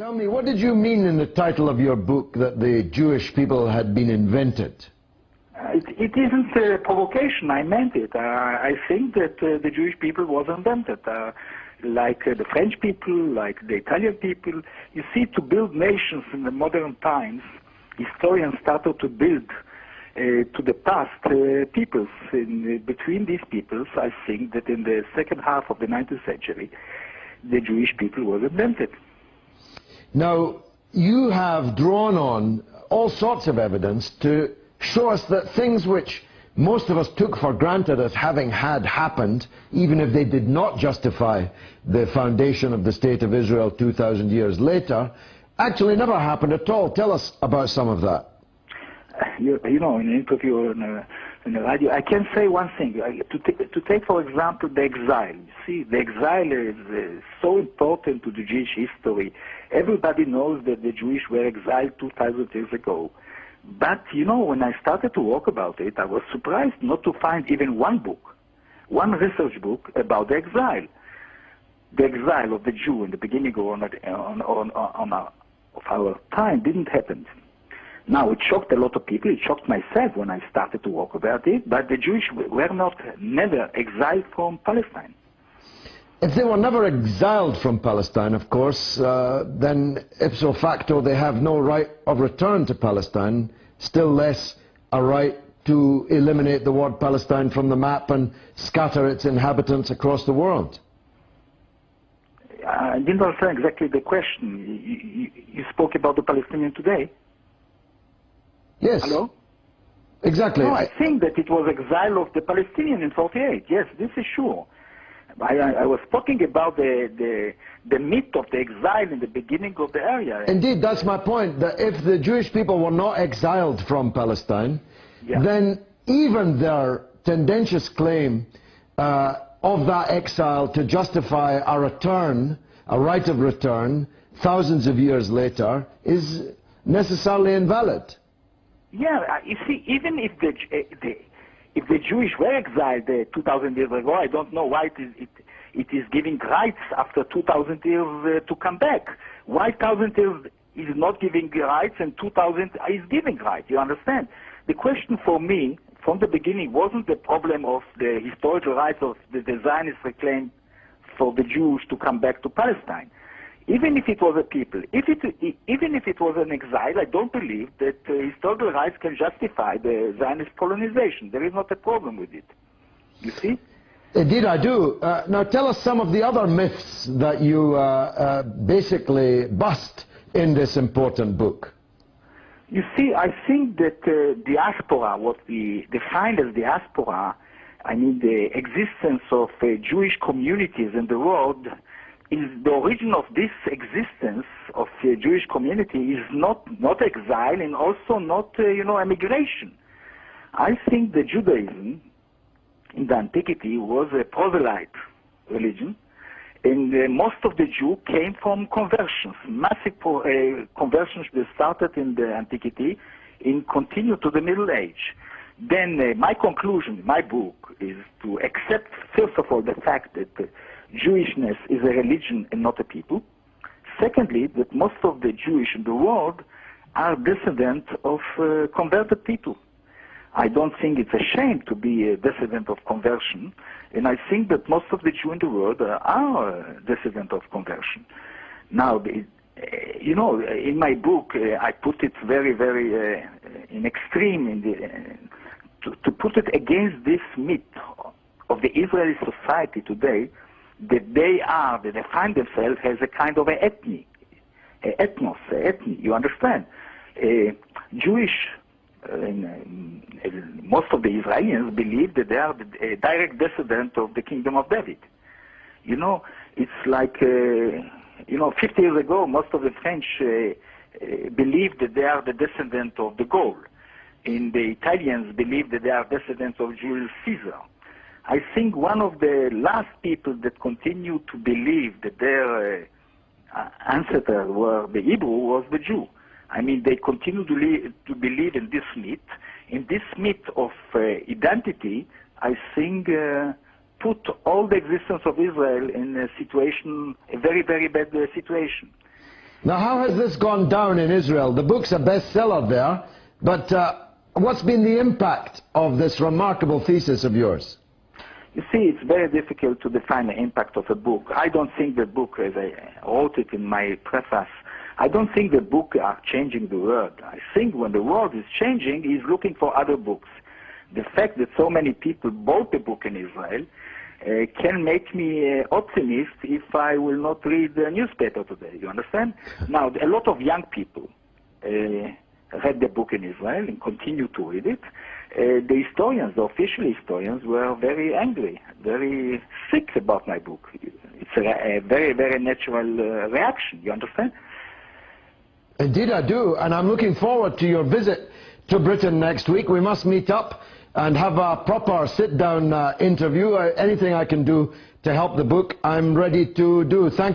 Tell me, what did you mean in the title of your book that the Jewish people had been invented? It isn't a provocation. I meant it. I think that the Jewish people was invented. Like the French people, like the Italian people. You see, to build nations in the modern times, historians started to build to the past peoples. Between these peoples, I think that in the second half of the 19th century, the Jewish people was invented. Now, you have drawn on all sorts of evidence to show us that things which most of us took for granted as having had happened, even if they did not justify the foundation of the State of Israel 2,000 years later, actually never happened at all. Tell us about some of that. You know, in an interview in the radio, I can say one thing. To take, for example, the exile. You see, the exile is so important to the Jewish history. Everybody knows that the Jewish were exiled 2,000 years ago. But, you know, when I started to work about it, I was surprised not to find even one book, one research book about the exile. The exile of the Jew in the beginning of our time didn't happen. Now, it shocked a lot of people. It shocked myself when I started to work about it, but the Jewish were never exiled from Palestine. If they were never exiled from Palestine, of course, then ipso facto they have no right of return to Palestine, still less a right to eliminate the word Palestine from the map and scatter its inhabitants across the world. I didn't understand exactly the question. You spoke about the Palestinian today? Yes. Hello? Exactly. No, I think that it was exile of the Palestinian in 48. Yes, this is sure. I was talking about the myth of the exile in the beginning of the area. Indeed, that's my point, that if the Jewish people were not exiled from Palestine, then even their tendentious claim of that exile to justify a return, a right of return, thousands of years later, is necessarily invalid. Yeah, you see, even if the Jewish were exiled 2,000 years ago, I don't know why it is giving rights after 2,000 years to come back. Why 1,000 years is not giving rights and 2,000 is giving rights? You understand? The question for me, from the beginning, wasn't the problem of the historical rights of the Zionists reclaimed for the Jews to come back to Palestine. Even if it was a people, even if it was an exile, I don't believe that historical rights can justify the Zionist colonization. There is not a problem with it. You see? Indeed, I do. Now, tell us some of the other myths that you basically bust in this important book. You see, I think that diaspora, what we define as diaspora, I mean the existence of Jewish communities in the world, is the origin of this existence of the Jewish community is not exile and also not, emigration. I think that Judaism in the antiquity was a proselyte religion, and most of the Jews came from conversions, massive conversions that started in the antiquity and continued to the Middle Age. Then my conclusion, my book, is to accept, first of all, the fact that Jewishness is a religion and not a people. Secondly, that most of the Jewish in the world are descendants of converted people. I don't think it's a shame to be a descendant of conversion, and I think that most of the Jews in the world are descendants of conversion. Now, in my book, I put it very, very in extreme, to put it against this myth of the Israeli society today, that they define themselves as a kind of an ethnos, you understand? Jewish, most of the Israelis believe that they are a direct descendant of the kingdom of David. You know, it's like, 50 years ago, most of the French believed that they are the descendant of de Gaulle. And the Italians believe that they are descendants of Julius Caesar. I think one of the last people that continue to believe that their ancestors were the Hebrew was the Jew. I mean, they continue to believe in this myth. In this myth of identity, I think put all the existence of Israel in a situation, a very, very bad situation. Now, how has this gone down in Israel? The book's a bestseller there, but what's been the impact of this remarkable thesis of yours? You see, it's very difficult to define the impact of a book. I don't think the book, as I wrote it in my preface, I don't think the book are changing the world. I think when the world is changing, he's looking for other books. The fact that so many people bought the book in Israel can make me optimist if I will not read the newspaper today. You understand? Now, a lot of young people read the book in Israel and continue to read it. The historians, the official historians, were very angry, very sick about my book. It's a very, very natural reaction. You understand? Indeed I do, and I'm looking forward to your visit to Britain next week. We must meet up and have a proper sit-down interview. Anything I can do to help the book, I'm ready to do. Thank you.